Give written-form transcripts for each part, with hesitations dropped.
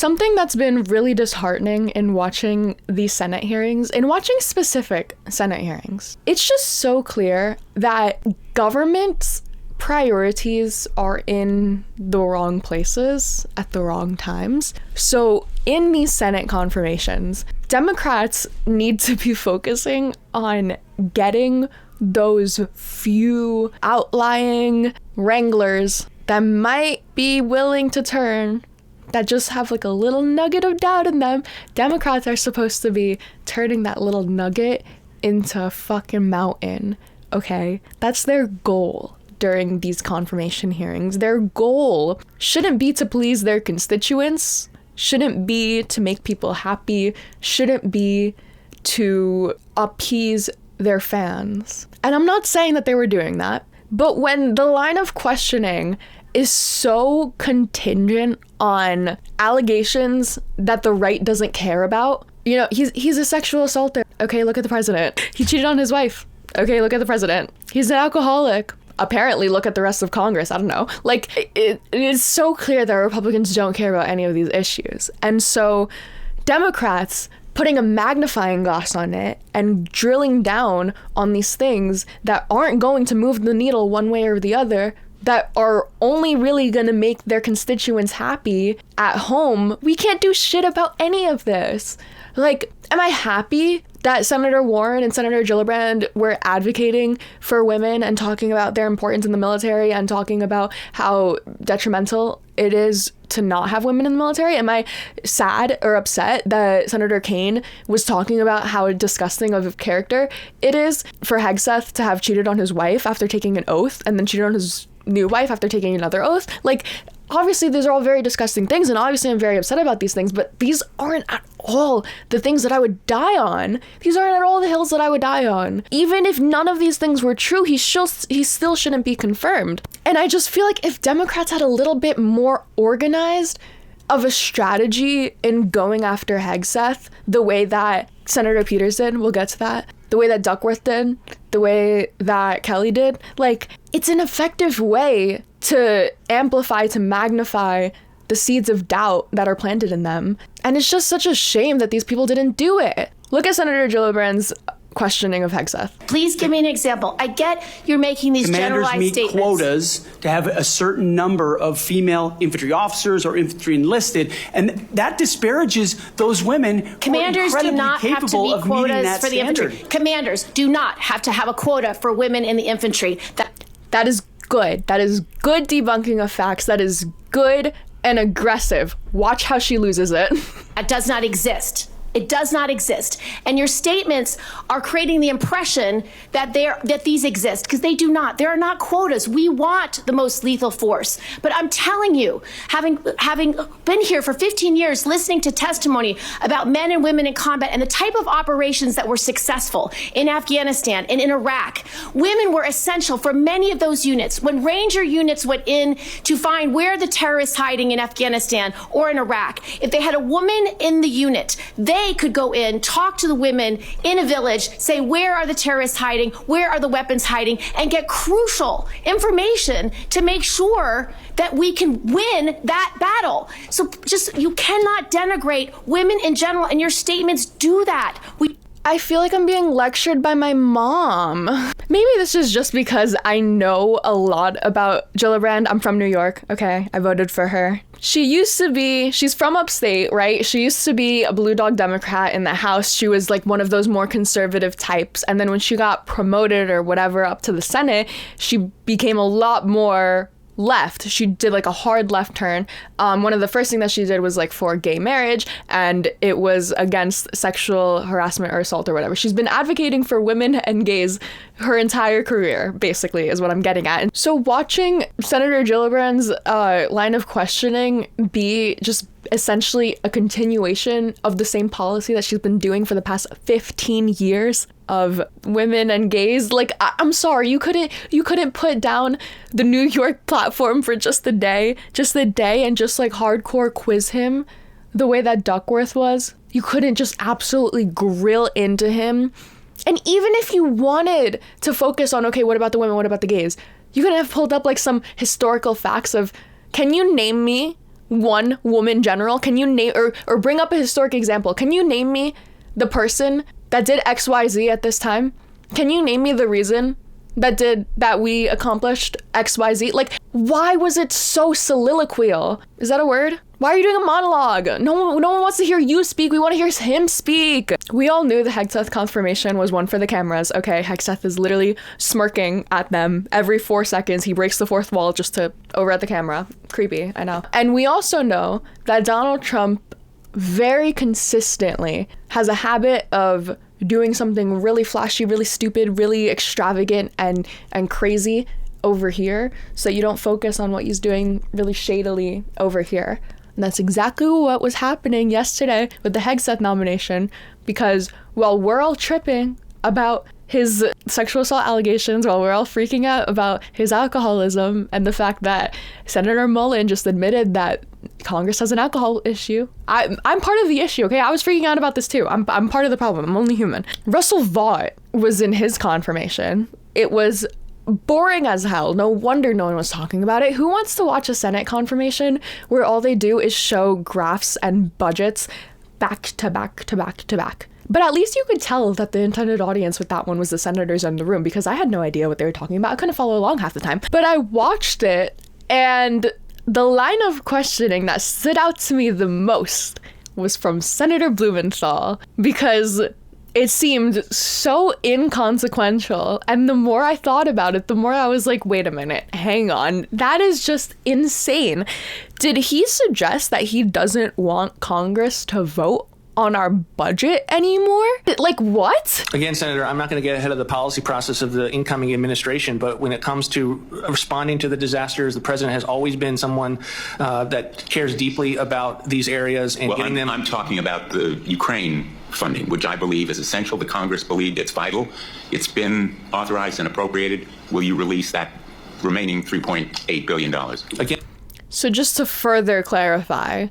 Something that's been really disheartening in watching these Senate hearings, in watching specific Senate hearings, it's just so clear that government's priorities are in the wrong places at the wrong times. So in these Senate confirmations, Democrats need to be focusing on getting those few outlying wranglers that might be willing to turn, that just have like a little nugget of doubt in them. Democrats are supposed to be turning that little nugget into a fucking mountain, okay? That's their goal during these confirmation hearings. Their goal shouldn't be to please their constituents, shouldn't be to make people happy, shouldn't be to appease their fans. And I'm not saying that they were doing that, but when the line of questioning is so contingent on allegations that the right doesn't care about, you know, he's a sexual assaulter. Okay, look at the president. He cheated on his wife. Okay, look at the president. He's an alcoholic. Apparently, look at the rest of Congress. I don't know. Like, it is so clear that Republicans don't care about any of these issues. And so Democrats putting a magnifying glass on it and drilling down on these things that aren't going to move the needle one way or the other, that are only really going to make their constituents happy at home. We can't do shit about any of this. Like, am I happy that Senator Warren and Senator Gillibrand were advocating for women and talking about their importance in the military and talking about how detrimental it is to not have women in the military? Am I sad or upset that Senator Kaine was talking about how disgusting of a character it is for Hegseth to have cheated on his wife after taking an oath and then cheated on his new wife after taking another oath? Like, obviously these are all very disgusting things, and obviously I'm very upset about these things, but these aren't at all the things that I would die on. These aren't at all the hills that I would die on. Even if none of these things were true, he still shouldn't be confirmed. And I just feel like if Democrats had a little bit more organized of a strategy in going after Hegseth, the way that Senator Peters did, we'll get to that, the way that Duckworth did, the way that Kelly did, like, it's an effective way to amplify, to magnify the seeds of doubt that are planted in them. And it's just such a shame that these people didn't do it. Look at Senator Gillibrand's questioning of Hegseth. Please give me an example. I get you're making these generalized statements. Commanders meet quotas to have a certain number of female infantry officers or infantry enlisted, and that disparages those women. Commanders do not have to meet quotas for the infantry. Commanders do not have to have a quota for women in the infantry. That is good. That is good debunking of facts. That is good and aggressive. Watch how she loses it. That does not exist. It does not exist. And your statements are creating the impression that these exist, because they do not. There are not quotas. We want the most lethal force. But I'm telling you, having been here for 15 years, listening to testimony about men and women in combat and the type of operations that were successful in Afghanistan and in Iraq, women were essential for many of those units. When Ranger units went in to find where the terrorists hiding in Afghanistan or in Iraq, if they had a woman in the unit, they could go in, talk to the women in a village, say, where are the terrorists hiding? Where are the weapons hiding? And get crucial information to make sure that we can win that battle. So you cannot denigrate women in general, and your statements do that. I feel like I'm being lectured by my mom. Maybe this is just because I know a lot about Gillibrand. I'm from New York, okay? I voted for her. She's from upstate, right? She used to be a Blue Dog Democrat in the House. She was like one of those more conservative types. And then when she got promoted or whatever up to the Senate, she became a lot more left. She did like a hard left turn. One of the first things that she did was like for gay marriage, and it was against sexual harassment or assault or whatever. She's been advocating for women and gays her entire career, basically, is what I'm getting at. And so watching Senator Gillibrand's line of questioning be just essentially a continuation of the same policy that she's been doing for the past 15 years of women and gays. Like, I'm sorry, you couldn't put down the New York platform for just the day and just like hardcore quiz him the way that Duckworth was. You couldn't just absolutely grill into him. And even if you wanted to focus on, okay, what about the women, what about the gays, you could have pulled up like some historical facts of, can you name me one woman general? Can you name or bring up a historic example? Can you name me the person that did XYZ at this time? Can you name me the reason that we accomplished XYZ? Like, why was it so soliloquial? Is that a word? Why are you doing a monologue? No one wants to hear you speak. We want to hear him speak. We all knew the Hegseth confirmation was one for the cameras. Okay, Hegseth is literally smirking at them every 4 seconds. He breaks the fourth wall just to over at the camera. Creepy, I know. And we also know that Donald Trump very consistently has a habit of doing something really flashy, really stupid, really extravagant and crazy over here, so you don't focus on what he's doing really shadily over here. And that's exactly what was happening yesterday with the Hegseth nomination, because while we're all tripping about his sexual assault allegations, while we're all freaking out about his alcoholism and the fact that Senator Mullen just admitted that Congress has an alcohol issue. I'm part of the issue, okay? I was freaking out about this too. I'm part of the problem. I'm only human. Russell Vought was in his confirmation. It was boring as hell. No wonder no one was talking about it. Who wants to watch a Senate confirmation where all they do is show graphs and budgets back to back to back to back? But at least you could tell that the intended audience with that one was the senators in the room, because I had no idea what they were talking about. I couldn't follow along half the time. But I watched it, and the line of questioning that stood out to me the most was from Senator Blumenthal, because it seemed so inconsequential. And the more I thought about it, the more I was like, wait a minute, hang on. That is just insane. Did he suggest that he doesn't want Congress to vote on our budget anymore? Like, what? Again, Senator, I'm not going to get ahead of the policy process of the incoming administration, but when it comes to responding to the disasters, the president has always been someone that cares deeply about these areas and getting them. I'm talking about the Ukraine funding, which I believe is essential. The Congress believed it's vital. It's been authorized and appropriated. Will you release that remaining $3.8 billion? Again. So just to further clarify,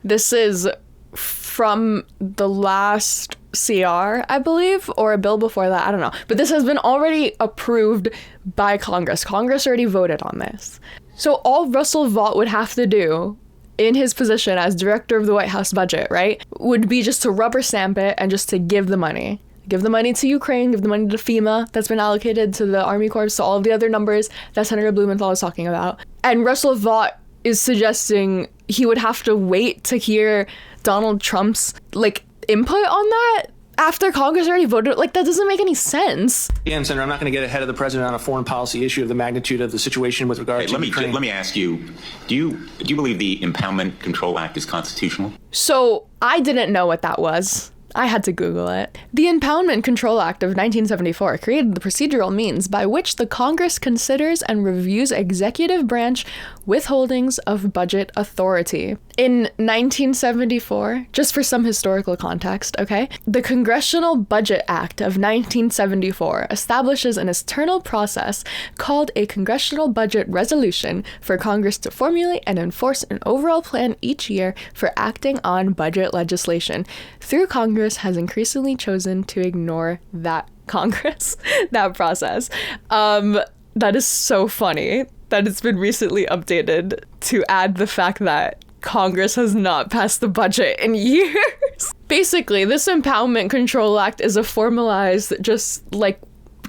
this is from the last CR, I believe, or a bill before that, I don't know. But this has been already approved by Congress. Congress already voted on this. So all Russell Vought would have to do in his position as director of the White House budget, right, would be just to rubber stamp it and just to give the money. Give the money to Ukraine, give the money to FEMA that's been allocated to the Army Corps, to all of the other numbers that Senator Blumenthal is talking about. And Russell Vought is suggesting he would have to wait to hear Donald Trump's input on that after Congress already voted. Like, that doesn't make any sense. Again, Senator, I'm not going to get ahead of the president on a foreign policy issue of the magnitude of the situation with regard to Ukraine. Let me ask you, do you believe the Impoundment Control Act is constitutional? So I didn't know what that was. I had to Google it. The Impoundment Control Act of 1974 created the procedural means by which the Congress considers and reviews executive branch withholdings of budget authority. In 1974, just for some historical context, okay, the Congressional Budget Act of 1974 establishes an external process called a Congressional Budget Resolution for Congress to formulate and enforce an overall plan each year for acting on budget legislation. Through Congress has increasingly chosen to ignore that that process. That is so funny that it's been recently updated to add the fact that Congress has not passed the budget in years. Basically, this Impoundment Control Act is a formalized, just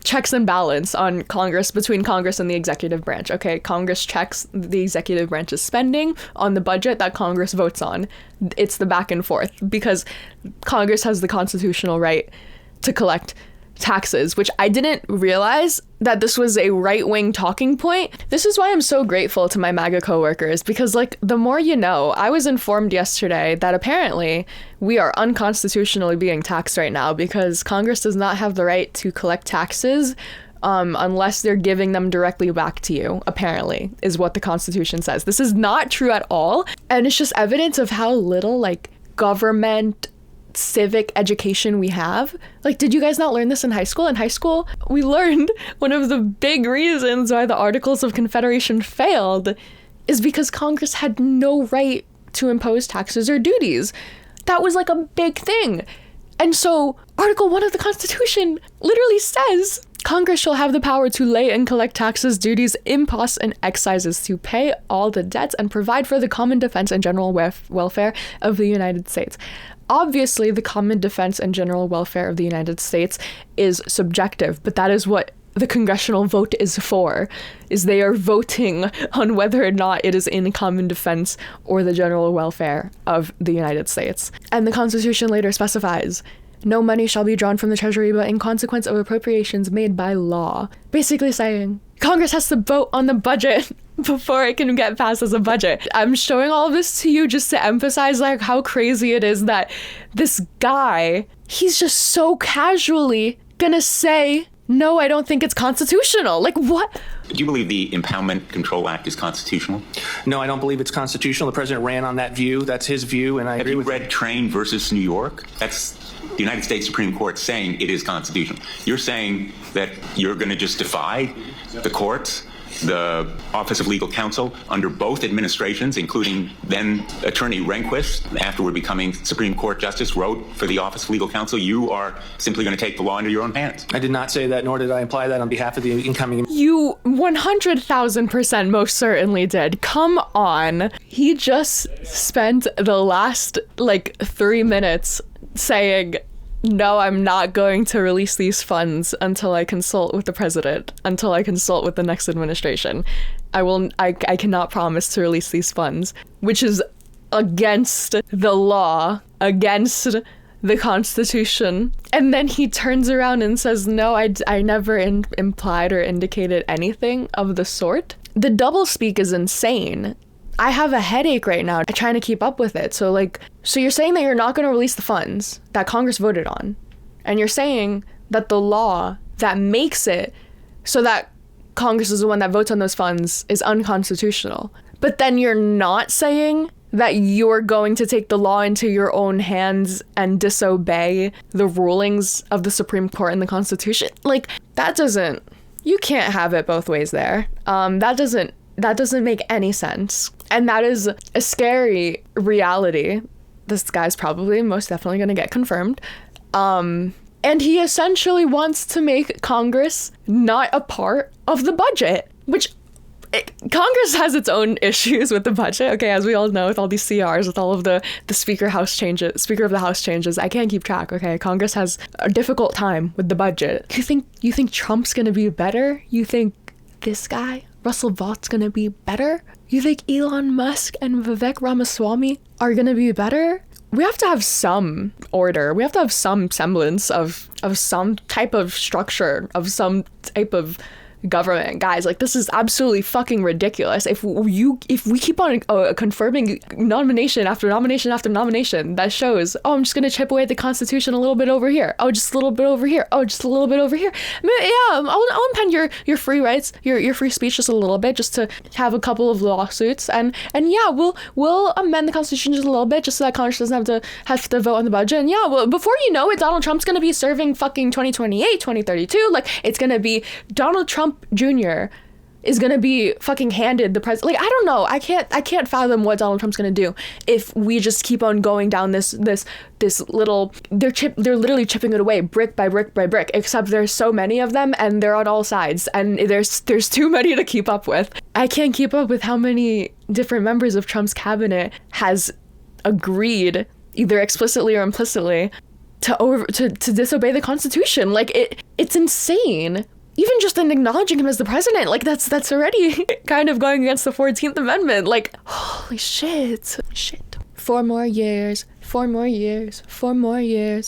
checks and balance on Congress, between Congress and the executive branch. Okay, Congress checks the executive branch's spending on the budget that Congress votes on. It's the back and forth, because Congress has the constitutional right to collect taxes, which I didn't realize that this was a right-wing talking point. This is why I'm so grateful to my MAGA coworkers, because the more you know. I was informed yesterday that apparently we are unconstitutionally being taxed right now because Congress does not have the right to collect taxes unless they're giving them directly back to you, apparently, is what the Constitution says. This is not true at all, and it's just evidence of how little government civic education we have. Did you guys not learn this in high school? In high school, we learned one of the big reasons why the Articles of Confederation failed is because Congress had no right to impose taxes or duties. That was a big thing. And so Article 1 of the Constitution literally says Congress shall have the power to lay and collect taxes, duties, imposts, and excises, to pay all the debts and provide for the common defense and general welfare of the United States. Obviously, the common defense and general welfare of the United States is subjective, but that is what the congressional vote is for, is they are voting on whether or not it is in common defense or the general welfare of the United States. And the Constitution later specifies, no money shall be drawn from the Treasury but in consequence of appropriations made by law. Basically saying, Congress has to vote on the budget before it can get passed as a budget. I'm showing all of this to you just to emphasize like how crazy it is that this guy, he's just so casually gonna say, no, I don't think it's constitutional. Like, what? Do you believe the Impoundment Control Act is constitutional? No, I don't believe it's constitutional. The president ran on that view. That's his view, and I agree with Have you read Train versus New York? That's the United States Supreme Court saying it is constitutional. You're saying that you're going to just defy the courts, the Office of Legal Counsel, under both administrations, including then Attorney Rehnquist, afterward becoming Supreme Court Justice, wrote for the Office of Legal Counsel, you are simply going to take the law into your own hands. I did not say that, nor did I imply that on behalf of the incoming. You 100,000% most certainly did. Come on. He just spent the last 3 minutes saying, no, I'm not going to release these funds until I consult with the president, until I consult with the next administration. I cannot promise to release these funds, which is against the law, against the Constitution. And then he turns around and says, no, I never implied or indicated anything of the sort. The doublespeak is insane. I have a headache right now trying to keep up with it. So you're saying that you're not going to release the funds that Congress voted on. And you're saying that the law that makes it so that Congress is the one that votes on those funds is unconstitutional. But then you're not saying that you're going to take the law into your own hands and disobey the rulings of the Supreme Court and the Constitution. You can't have it both ways there. That doesn't make any sense. And that is a scary reality. This guy's probably most definitely going to get confirmed. And he essentially wants to make Congress not a part of the budget, which Congress has its own issues with the budget. Okay, as we all know, with all these CRs, with all of the Speaker of the House changes, I can't keep track. Okay, Congress has a difficult time with the budget. You think Trump's going to be better? You think this guy, Russell Vaught's gonna be better? You think Elon Musk and Vivek Ramaswamy are gonna be better? We have to have some order. We have to have some semblance of some type of structure, of some type of government. Guys, this is absolutely fucking ridiculous. If we keep on confirming nomination after nomination after nomination, that shows, I'm just gonna chip away at the Constitution a little bit over here. Just a little bit over here. Just a little bit over here. I'll impede your free rights, your free speech just a little bit, just to have a couple of lawsuits, and we'll amend the Constitution just a little bit, just so that Congress doesn't have to vote on the budget. And before you know it, Donald Trump's gonna be serving fucking 2028, 2032. It's gonna be Donald Trump Jr. is gonna be fucking handed the president. I don't know. I can't fathom what Donald Trump's gonna do if we just keep on going down this little. They're literally chipping it away brick by brick by brick. Except there's so many of them, and they're on all sides, and there's too many to keep up with. I can't keep up with how many different members of Trump's cabinet has agreed, either explicitly or implicitly, to disobey the Constitution. It's insane. Even just in acknowledging him as the president, that's already kind of going against the 14th Amendment. Holy shit. 4 more years, 4 more years, 4 more years.